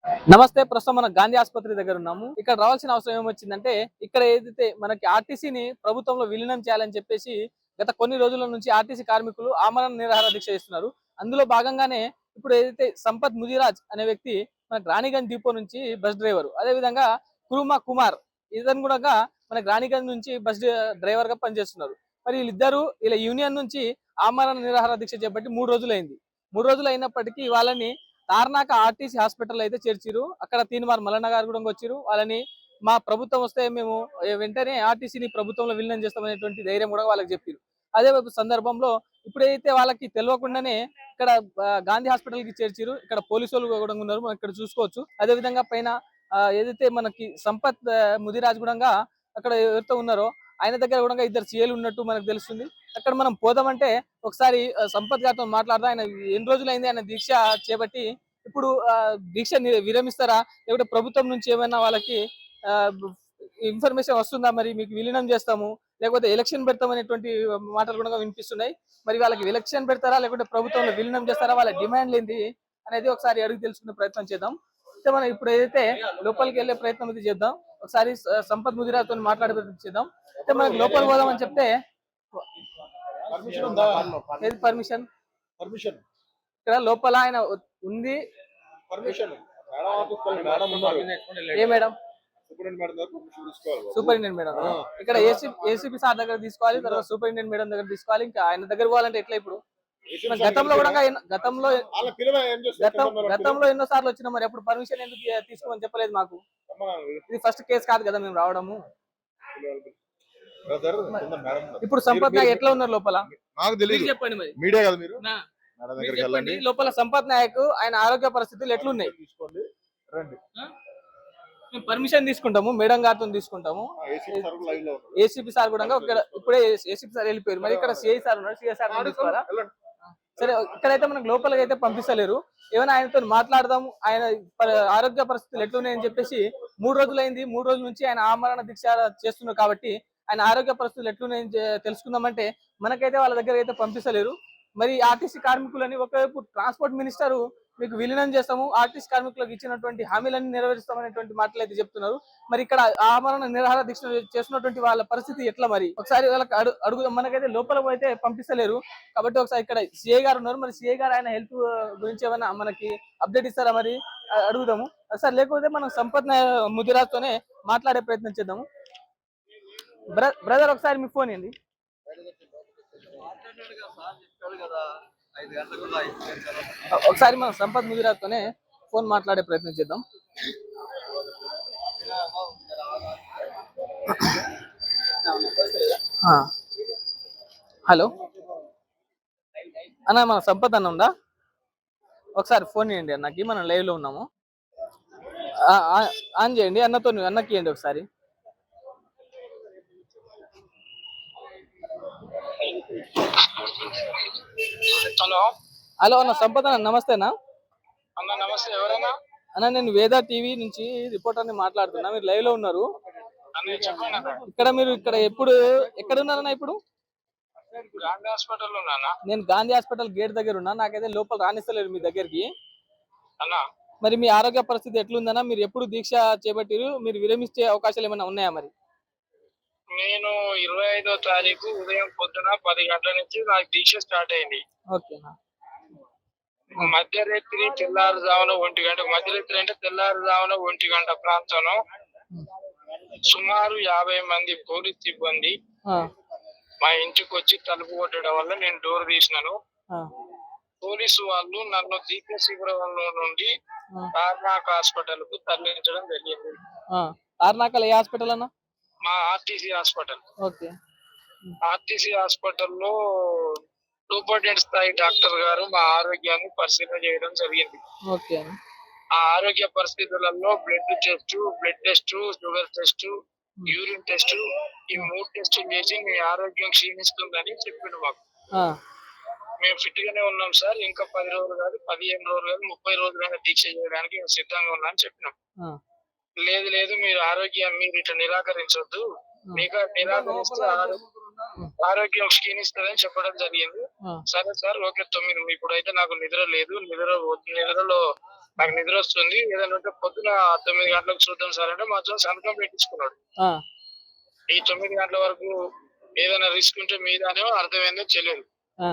నమస్తే. ప్రస్తుతం మన గాంధీ ఆసుపత్రి దగ్గర ఉన్నాము. ఇక్కడ రావాల్సిన అవసరం ఏమొచ్చిందంటే, ఇక్కడ ఏదైతే మనకి ఆర్టీసీని ప్రభుత్వంలో విలీనం చేయాలని చెప్పేసి గత కొన్ని రోజుల నుంచి ఆర్టీసీ కార్మికులు ఆమరణ నిరాహార దీక్ష చేస్తున్నారు. అందులో భాగంగానే ఇప్పుడు ఏదైతే సంపత్ ముదిరాజ్ అనే వ్యక్తి మనకి రాణిగంజ్ డిపో నుంచి బస్ డ్రైవర్, అదే విధంగా కురుమా కుమార్ ఇతను కూడా మనకి రాణిగంజ్ నుంచి బస్ డ్రైవర్ గా పనిచేస్తున్నారు. మరి వీళ్ళిద్దరూ ఇలా యూనియన్ నుంచి ఆమరణ నిరాహార దీక్ష చేపట్టి 3 రోజులైంది. 3 రోజులు అయినప్పటికీ వాళ్ళని తార్నాక ఆర్టీసీ హాస్పిటల్ అయితే చేర్చిరు. అక్కడ తీన్మార్ మల్లన్న గారు కూడా వచ్చిరు. వాళ్ళని మా ప్రభుత్వం వస్తే మేము వెంటనే ఆర్టీసీని ప్రభుత్వంలో విలీనం చేస్తామనేటువంటి ధైర్యం కూడా వాళ్ళకి చెప్పారు. అదే సందర్భంలో ఇప్పుడైతే వాళ్ళకి తెలియకుండానే ఇక్కడ గాంధీ హాస్పిటల్ కి చేర్చిరు. ఇక్కడ పోలీసు వాళ్ళు కూడా ఉన్నారు, మనం ఇక్కడ చూసుకోవచ్చు. అదే విధంగా పైన ఏదైతే మనకి సంపత్ ముదిరాజ్ కూడా అక్కడ ఎవరితో ఉన్నారో ఆయన దగ్గర కూడా ఇద్దరు సీఏలు ఉన్నట్టు మనకు తెలుస్తుంది. అక్కడ మనం పోదామంటే ఒకసారి సంపత్ గారితో మాట్లాడదా, ఆయన ఎన్ని రోజులైంది ఆయన దీక్ష చేపట్టి, ఇప్పుడు దీక్ష విరమిస్తారా లేకపోతే ప్రభుత్వం నుంచి ఏమైనా వాళ్ళకి ఇన్ఫర్మేషన్ వస్తుందా, మరి మీకు విలీనం చేస్తాము లేకపోతే ఎలక్షన్ పెడతాం అనేటువంటి మాటలు కూడా వినిపిస్తున్నాయి. మరి వాళ్ళకి ఎలక్షన్ పెడతారా లేకపోతే ప్రభుత్వంలో విలీనం చేస్తారా, వాళ్ళ డిమాండ్లు ఏంటి అనేది ఒకసారి అడిగి తెలుసుకునే ప్రయత్నం చేద్దాం. అయితే మనం ఇప్పుడు ఏదైతే లోపలికి వెళ్ళే ప్రయత్నం అయితే చేద్దాం. ఒకసారి సంపత్ ముదిరాజ్తో మాట్లాడే ప్రయత్నం చేద్దాం. అయితే మనకి లోపలికి పోదామని చెప్తే పర్మిషన్ ఇక్కడ లోపల ఆయన ఉంది. ఏ మేడం? Superintendent madam. ఇక్కడ ఏసీపీ సార్ దగ్గర తీసుకోవాలి, తర్వాత సూపరింటెండెంట్ మేడం దగ్గర తీసుకోవాలి. ఇంకా ఆయన దగ్గర పోవాలంటే ఎట్లా? ఇప్పుడు గతంలో కూడా గతంలో ఎన్నో సార్లు వచ్చినా, మరి అప్పుడు పర్మిషన్ ఎందుకు తీసుకోమని చెప్పలేదు మాకు? ఇది ఫస్ట్ కేసు కాదు కదా మేము రావడము. ఇప్పుడు సంపత్ నాయక్ ఎట్లా ఉన్నారు లోపల? నాకు తెలియదు, చెప్పండి. మరి మీడియా కదా మీరు చెప్పండి, లోపల సంపత్ నాయక్ ఆయన ఆరోగ్య పరిస్థితులు ఎట్లున్నాయి? మేము పర్మిషన్ తీసుకుంటాము, మేడం గారితో తీసుకుంటాము. ఏసీపీ సార్ కూడా ఇప్పుడే ఏసీపీ సార్ వెళ్ళిపోయారు. మరి ఇక్కడ సిఐ సార్ ఉన్నారు, సిఐ సార్ తీసుకోవాలా? సరే, ఇక్కడైతే మనకు లోపలికి అయితే పంపిస్తలేరు. ఏమైనా ఆయనతో మాట్లాడదాం, ఆయన ఆరోగ్య పరిస్థితులు ఎట్లున్నాయని చెప్పేసి 3 రోజులైంది. 3 రోజుల నుంచి ఆయన ఆమరణ దీక్ష చేస్తున్నారు కాబట్టి ఆయన ఆరోగ్య పరిస్థితులు ఎట్లున్నాయని తెలుసుకుందామంటే మనకైతే వాళ్ళ దగ్గర అయితే పంపిస్తలేరు. మరి ఆర్టీసీ కార్మికులని ఒకవైపు ట్రాన్స్పోర్ట్ మినిస్టర్ మీకు విలీనం చేస్తాము, ఆర్టీసీ కార్మికులకు ఇచ్చినటువంటి హామీలన్నీ నెరవేరుస్తామనేటువంటి మాటలు అయితే చెప్తున్నారు. మరి ఇక్కడ ఆమరణ నిరాహార దీక్ష చేస్తున్నటువంటి వాళ్ళ పరిస్థితి ఎట్లా? మరి ఒకసారి వాళ్ళకి అడుగుదాం. మనకైతే లోపల అయితే పంపిస్తలేరు కాబట్టి ఒకసారి ఇక్కడ సిఐ గారు ఉన్నారు. మరి సిఐ గారు ఆయన హెల్త్ గురించి ఏమైనా మనకి అప్డేట్ ఇస్తారా? మరి అడుగుదాము ఒకసారి. లేకపోతే మనం సంపత్ ముదిరాజ్ తోనే మాట్లాడే ప్రయత్నం చేద్దాము. బ్రదర్ ఒకసారి మీ ఫోన్ ఏంది? ఒకసారి మనం సంపత్ ముదిరాజ్ తోనే ఫోన్ మాట్లాడే ప్రయత్నం చేద్దాం. హలో అన్న, మన సంపత్ అన్న ఉందా? ఒకసారి ఫోన్ చేయండి అన్నకి, మనం లైవ్ లో ఉన్నాము. ఆన్ చేయండి, అన్నకి ఇవ్వండి ఒకసారి. హలో అన్న, సంపత్ అన్న నమస్తేనా? అన్న నమస్తే. ఎవరన్నా? అన్న నేను వేద టీవీ నుంచి రిపోర్టర్ ని మాట్లాడుతున్నా. మీరు లైవ్ లో ఉన్నారు ఇక్కడ. మీరు ఇక్కడ ఎక్కడ ఉన్నారన్నా? ఇప్పుడు గాంధీ హాస్పిటల్ ఉన్నానా? నేను గాంధీ హాస్పిటల్ గేట్ దగ్గర ఉన్నా. నాకైతే లోపల రాణిస్తలేరు మీ దగ్గరికి. అన్నా మరి మీ ఆరోగ్య పరిస్థితి ఎట్లుందన్నా? మీరు ఎప్పుడు దీక్ష చేపట్టిరు? మీరు విరమించే అవకాశాలు ఏమైనా ఉన్నాయా? మరి నేను 25వ తారీఖు ఉదయం పొద్దున 10 గంటల నుంచి నాకు దీక్ష స్టార్ట్ అయింది. ఓకేనా? మధ్యరాత్రి తెల్లారుజామున 1 గంట, మధ్యరాత్రి అంటే తెల్లారుజామున 1 గంట ప్రాంతంలో సుమారు 50 మంది పోలీస్ సిబ్బంది మా ఇంటికి వచ్చి తలుపు కొట్టడం వల్ల నేను డోర్ తీసినాను. పోలీసు వాళ్ళు నన్ను దీక్ష శిబిరంలో నుండి తార్నాక హాస్పిటల్ కు తరలించడం జరిగింది. తార్నాకల్ ఏ హాస్పిటల్ అన్న? మా ఆర్టీసీ హాస్పిటల్. ఓకే. ఆర్టీసీ హాస్పిటల్లో సూపరింటెండెంట్ స్థాయి డాక్టర్ గారు మా ఆరోగ్యాన్ని పరిశీలన చేయడం జరిగింది. ఓకే. ఆ ఆరోగ్య పరిస్థితులలో blood test, sugar test, urine test, ఈ 3 టెస్టులు చేసి మీ ఆరోగ్యం క్షీణిస్తుందని చెప్పిండు మాకు. మేము ఫిట్ గానే ఉన్నాం సార్, ఇంకా 10 రోజులు కాదు, 15 రోజులు కాదు, 30 రోజులైనా దీక్ష చేయడానికి మేము సిద్ధంగా ఉన్నా అని చెప్పినాం. లేదు మీరు ఆరోగ్యం మీరు ఇట్లా నిరాకరించొద్దు, నిరాకరిస్తే ఆరోగ్యం క్షీణిస్తుందని చెప్పడం జరిగింది. సరే సార్, ఓకే. 9 ఇప్పుడైతే నాకు నిద్ర లేదు, నిద్రలో నాకు నిద్ర వస్తుంది, ఏదైనా ఉంటే పొద్దున 9 గంటలకు చూద్దాం సార్ అంటే మాతో సంతకం పెట్టించుకున్నాడు. ఆ, ఈ 9 గంటల వరకు ఏదైనా రిస్క్ ఉంటే మీదనే అర్థమైందో తెలియదు. ఆ,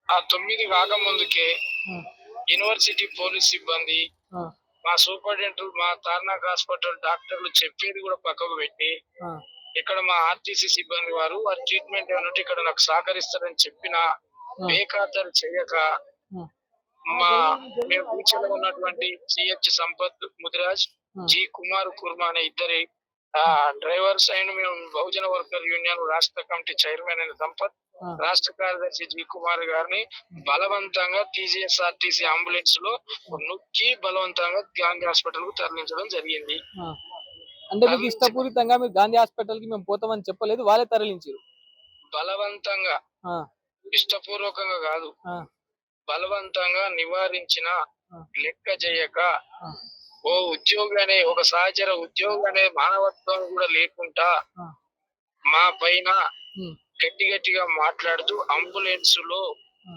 ఆ 9 కాకముందుకే ఆ, యూనివర్సిటీ పోలీస్ సిబ్బంది, ఆ, మా సూపరింటెండెంట్, మా తార్నాక్ హాస్పిటల్ డాక్టర్లు చెప్పేది కూడా పక్కకు పెట్టి ఆ, ఇక్కడ మా ఆర్టీసీ సిబ్బంది వారి ట్రీట్మెంట్ ఏమంటే ఇక్కడ నాకు సహకరిస్తారని చెప్పిన బేఖాతరు చేయక ఆ, మా మేము కూర్చొని ఉన్నటువంటి సిహెచ్ సంపత్ ముదిరాజ్, జి కుమార్ కుర్మా అనే ఇద్దరి డ్రైవర్స్ అయిన మేము బహుజన వర్కర్ యూనియన్ రాష్ట్ర కమిటీ చైర్మన్ అయిన సంపత్, రాష్ట్ర కార్యదర్శి జి కుమార్ గారిని బలవంతంగా టీజీఎస్ఆర్టీసీ అంబులెన్స్ లో నొక్కి బలవంతంగా గాంధీ హాస్పిటల్ కు తరలించడం జరిగింది. ఆ. అంటే మీకు ఇష్టపూరితంగా మీరు గాంధీ హాస్పిటల్ కి మేము పోతామని చెప్పలేదు, వాళ్ళే తరలించారు. బలవంతంగా, ఆ, ఇష్టపూర్వకంగా కాదు, ఆ, బలవంతంగా నివారించిన ఆ, లెక్క చేయక ఆ, ఓ ఉద్యోగి అనే ఒక సహచర ఉద్యోగి అనే మానవత్వం కూడా లేకుండా ఆ, మా పైన ఉమ్, గట్టి గట్టిగా మాట్లాడుతూ అంబులెన్స్ లో ఆ,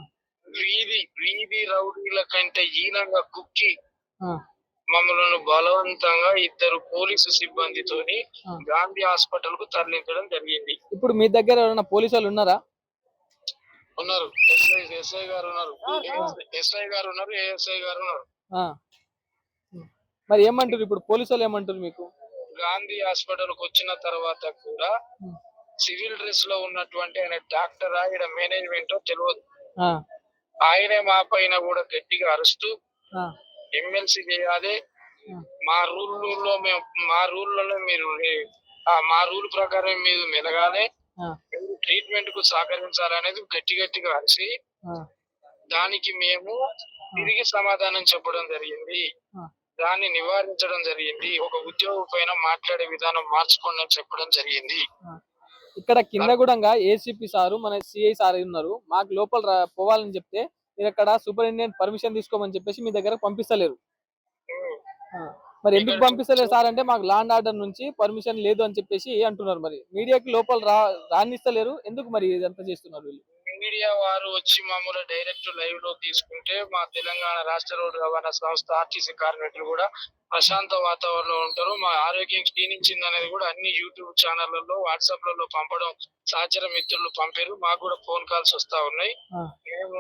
వీధి రౌడీల కంటే హీనంగా కుక్కి ఆ, మమ్మల్ని బలవంతంగా ఇద్దరు పోలీసు సిబ్బందితోని ఆ. గాంధీ హాస్పిటల్ కు తరలించడం జరిగింది. ఇప్పుడు మీ దగ్గర ఎవరైనా పోలీసు వాళ్ళు ఉన్నారా? ఉన్నారు, ఎస్ఐ గారు ఉన్నారు, ఎస్ఐ గారు ఉన్నారు, ఏఎస్ఐ గారు ఉన్నారు. ఆ, ఉమ్. మరి ఏమంటారు ఇప్పుడు పోలీసు వాళ్ళు, ఏమంటారు మీకు? గాంధీ హాస్పిటల్ కు వచ్చిన తర్వాత కూడా ఉమ్, సివిల్ డ్రెస్ లో ఉన్నటువంటి ఆయన డాక్టర్ ఆయన మేనేజ్మెంట్ తెలియదు. ఆ, ఆయనే మా పైన కూడా గట్టిగా అరుస్తూ ఆ, ఎమ్మెల్సీ చేయాలి, ఆ, మా రూల్లో మీరు మా రూల్ ప్రకారం మీరు మెలగాలి, ఆ, మీరు ట్రీట్మెంట్ కు సహకరించాలనేది గట్టిగా అరిసి ఆ, దానికి మేము తిరిగి సమాధానం చెప్పడం జరిగింది. ఆ. దాన్ని నివారించడం జరిగింది. ఒక ఉద్యోగి పైన మాట్లాడే విధానం మార్చుకోండి అని చెప్పడం జరిగింది. ఇక్కడ కింద కూడా ఏసీపీ సారు, మన సిఐ సార్ ఉన్నారు. మాకు లోపల పోవాలని చెప్తే మీరు ఇక్కడ సూపరింటెండెంట్ పర్మిషన్ తీసుకోమని చెప్పేసి మీ దగ్గర పంపిస్తలేరు. ఆ, మరి ఎందుకు పంపిస్తలేరు సార్ అంటే మాకు లాండ్ ఆర్డర్ నుంచి పర్మిషన్ లేదు అని చెప్పేసి అంటున్నారు. మరి మీడియాకి లోపల రానిస్తలేరు, ఎందుకు మరి ఇదంతా చేస్తున్నారు వీళ్ళు? మీడియా వారు వచ్చి మమ్మల్ని డైరెక్ట్ లైవ్ లో తీసుకుంటే మా తెలంగాణ రాష్ట్ర రోడ్డు రవాణా సంస్థ ఆర్టీసీ కార్మికులు కూడా ప్రశాంత వాతావరణంలో ఉంటారు. మా ఆరోగ్యం క్షీణించింది అనేది కూడా అన్ని యూట్యూబ్ ఛానళ్లలో, వాట్సాప్ లలో పంపడం సహచర మిత్రులు పంపారు. మాకు కూడా ఫోన్ కాల్స్ వస్తా ఉన్నాయి. మేము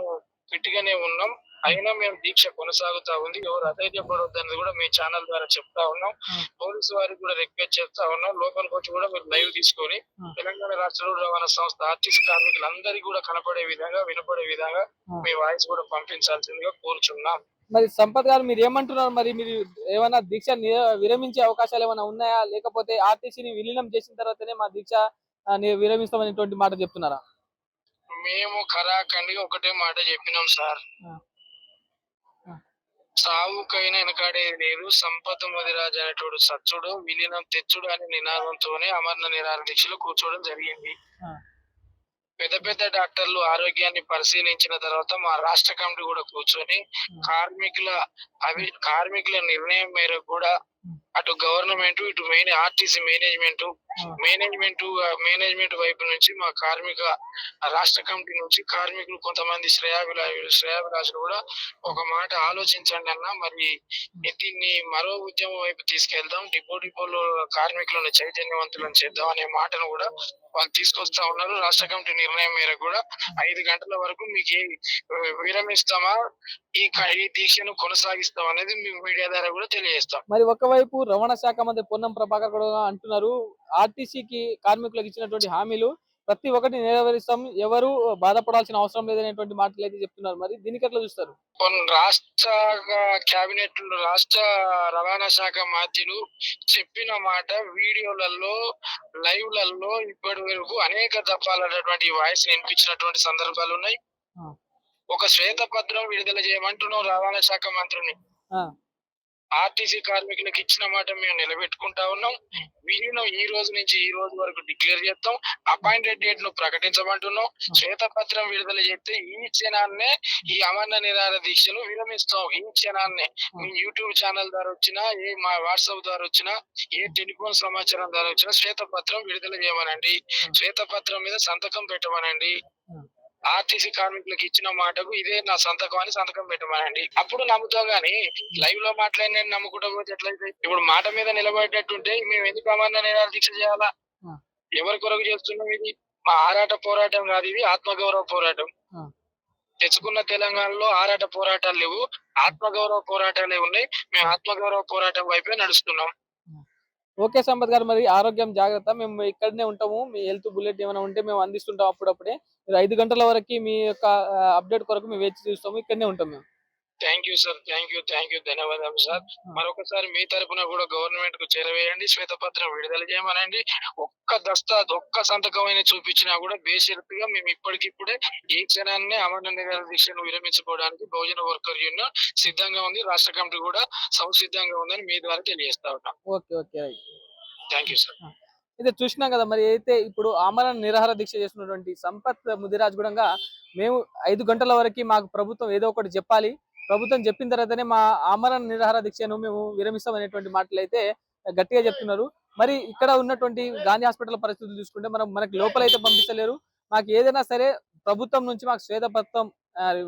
ఫిట్ గానే ఉన్నాం, అయినా మేము దీక్ష కొనసాగుతా ఉంది. ఎవరు అధైర్యపడొద్దని కూడా మీ ఛానల్ ద్వారా చెప్తా ఉన్నాం. పోలీసు వారికి కూడా రిక్వెస్ట్ చేస్తా ఉన్నాం, లోపలికి వచ్చి కూడా మీరు లైవ్ తీసుకొని తెలంగాణ రాష్ట్ర రోడ్డు రవాణా సంస్థ ఆర్టీసీ కార్మికులందరికీ కూడా కనపడే విధంగా, వినపడే విధంగా మీ వాయిస్ కూడా పంపించాల్సిందిగా కోరుచున్నాం. మరి సంపత్ గారు మీరు ఏమంటున్నారు? మరి మీరు ఏమైనా దీక్ష విరమించే అవకాశాలు ఏమైనా ఉన్నాయా, లేకపోతే ఆర్టీసీని విలీనం చేసిన తర్వాతనే మా దీక్ష విరమిస్తామనేటువంటి మాట చెప్తున్నారా? మేము ఖరాఖండిగా ఒకటే మాట చెప్పినాం సార్, సావుకైనా వెనకాడేది లేదు. సంపత్ ముదిరాజ్ అనేటోడు సచ్చుడు, విలీనం తెచ్చుడు అనే నినాదంతోనే అమరణ నిరాహార దీక్షలో కూర్చోవడం జరిగింది. పెద్ద పెద్ద డాక్టర్లు ఆరోగ్యాన్ని పరిశీలించిన తర్వాత మా రాష్ట్ర కమిటీ కూడా కూర్చొని కార్మికుల నిర్ణయం మేరకు కూడా అటు గవర్నమెంట్, ఇటు ఆర్టీసీ మేనేజ్మెంట్ వైపు నుంచి మా కార్మిక రాష్ట్ర కమిటీ నుంచి కార్మికులు కొంతమంది శ్రేయాభిలాషులు కూడా ఒక మాట ఆలోచించండి అన్న, మరి దీన్ని మరో ఉద్యమం వైపు తీసుకెళ్దాం, డిపోలో కార్మికులను చైతన్యవంతులను చేద్దాం అనే మాటను కూడా వాళ్ళు తీసుకొస్తా ఉన్నారు. రాష్ట్ర కమిటీ నిర్ణయం మేరకు కూడా 5 గంటల వరకు మీకు విరమిస్తామా, ఈ దీక్షను కొనసాగిస్తాం అనేది మీడియా ద్వారా కూడా తెలియజేస్తాం. మరి ఒకవైపు రవాణా శాఖ మంత్రి పొన్నం ప్రభాకర్ కూడా అంటున్నారు, ఆర్టీసీకి కార్మికులకు ఇచ్చినటువంటి హామీలు ప్రతి ఒక్కటి నెరవేరుస్తాం, ఎవరు బాధపడాల్సిన అవసరం లేదనేటువంటి మాటలు అయితే చెప్తున్నారు. మరి దీనికి ఎట్లా చూస్తారు? రాష్ట్ర కేబినెట్, రాష్ట్ర రవాణా శాఖ మంత్రులు చెప్పిన మాట వీడియోలలో, లైవ్ లలో ఇప్పటి వరకు అనేక దఫాలైనటువంటి వాయిస్ వినిపించినటువంటి సందర్భాలు ఉన్నాయి. ఒక శ్వేతపత్రం విడుదల చేయమంటున్నాం రవాణా శాఖ మంత్రిని. ఆర్టీసీ కార్మికులకు ఇచ్చిన మాట మేము నిలబెట్టుకుంటా ఉన్నాం. విలీనం ఈ రోజు నుంచి ఈ రోజు వరకు డిక్లేర్ చేస్తాం. అపాయింటెడ్ డేట్ ను ప్రకటించమంటున్నాం. శ్వేతపత్రం విడుదల చేస్తే ఈ క్షణాన్నే ఈ అమరణ నిరాహార దీక్షను విరమిస్తాం. ఈ క్షణాన్నే మీ యూట్యూబ్ ఛానల్ ద్వారా వచ్చినా, మా వాట్సాప్ ద్వారా వచ్చినా, ఏ టెలిఫోన్ సమాచారం ద్వారా వచ్చినా శ్వేతపత్రం విడుదల చేయమనండి, శ్వేతపత్రం మీద సంతకం పెట్టమనండి. ఆర్టీసీ కార్మికులకు ఇచ్చిన మాటకు ఇదే నా సంతకం అని సంతకం పెట్టమనండి. అప్పుడు నమ్ముతాం గానీ లైవ్ లో మాట్లాడి నమ్ముకుంటా పోతే ఎట్లయితే? ఇప్పుడు మాట మీద నిలబడేటట్టుంటే మేము ఎందుకు అమరణ నిరాహార దీక్ష చేయాలా? ఆ, ఎవరి కొరకు చేస్తున్నాం ఇది? మా ఆరాట పోరాటం కాదు, ఇది ఆత్మగౌరవ పోరాటం. ఆ. తెచ్చుకున్న తెలంగాణలో ఆరాట పోరాటాలు లేవు, ఆత్మగౌరవ పోరాటాలే ఉన్నాయి. మేము ఆత్మగౌరవ పోరాటం వైపే నడుస్తున్నాం. ఓకే సంపత్ గారు, మరి ఆరోగ్యం జాగ్రత్త. మేము ఇక్కడనే ఉంటాము. మీ హెల్త్ బులెట్ ఏమైనా ఉంటే మేము అందిస్తుంటాం అప్పుడప్పుడే. మీరు 5 గంటల వరకు మీ యొక్క అప్డేట్ కొరకు మేము వేచి చూస్తాము. ఇక్కడనే ఉంటాం మేము. Thank you sir, thank you, ధన్యవాదాలు సార్. మరొకసారి మీ తరపున కూడా గవర్నమెంట్ కు చేరవేయండి, శ్వేతపత్రం విడుదల చేయమనండి. ఒక్క సంతకం అయినా చూపించినా కూడా బేషరతుగా మేము ఇప్పటికిప్పుడే ఈ క్షణాన్ని అమరణ నిరాహార దీక్షను విరమించుకోవడానికి బహుజన వర్కర్ యూనియన్ సిద్ధంగా ఉంది. రాష్ట్ర కమిటీ కూడా సంసిద్ధంగా ఉందని మీ ద్వారా తెలియజేస్తా ఉన్నాం. Okay okay right. Thank you sir. అయితే చూసినాం కదా, మరి అయితే ఇప్పుడు ఆమరణ నిరాహార దీక్ష చేస్తున్నటువంటి సంపత్ ముదిరాజ్ కూడా మేము 5 గంటల వరకు మాకు ప్రభుత్వం ఏదో ఒకటి చెప్పాలి, ప్రభుత్వం చెప్పిన తర్వాతనే మా ఆమరణ నిరాహార దీక్షను మేము విరమిస్తాం అనేటువంటి మాటలు అయితే గట్టిగా చెప్తున్నారు. మరి ఇక్కడ ఉన్నటువంటి గాంధీ హాస్పిటల్ పరిస్థితులు చూసుకుంటే మనకి లోపలైతే పంపించలేరు. మాకు ఏదైనా సరే ప్రభుత్వం నుంచి మాకు శ్వేతపత్రం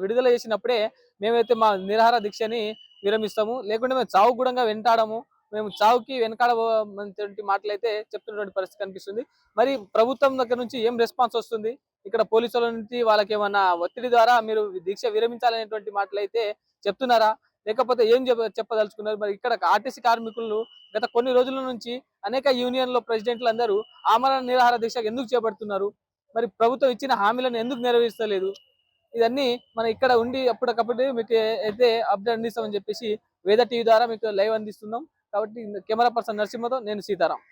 విడుదల చేసినప్పుడే మేమైతే మా నిరాహార దీక్షని విరమిస్తాము, లేకుంటే మేము చావు కూడా వెంటాడము, మేము చావుకి వెనకాడమంటి మాటలు అయితే చెప్తున్నటువంటి పరిస్థితి కనిపిస్తుంది. మరి ప్రభుత్వం దగ్గర నుంచి ఏం రెస్పాన్స్ వస్తుంది? ఇక్కడ పోలీసుల నుంచి వాళ్ళకి ఏమన్నా ఒత్తిడి ద్వారా మీరు దీక్ష విరమించాలనేటువంటి మాటలు అయితే చెప్తున్నారా, లేకపోతే ఏం చెప్పదలుచుకున్నారు? మరి ఇక్కడ ఆర్టీసీ కార్మికులు గత కొన్ని రోజుల నుంచి అనేక యూనియన్ల ప్రెసిడెంట్లు అందరూ ఆమరణ నిరాహార దీక్ష ఎందుకు చేపడుతున్నారు? మరి ప్రభుత్వం ఇచ్చిన హామీలను ఎందుకు నెరవేర్చలేదు? ఇదన్నీ మనం ఇక్కడ ఉండి అప్పటికప్పుడు మీకు అయితే అప్డేట్ అందిస్తామని చెప్పేసి వేద టీవీ ద్వారా మీకు లైవ్ అందిస్తున్నాం. కాబట్టి కెమెరా పర్సన్ నరసింహతో నేను సీతారాం.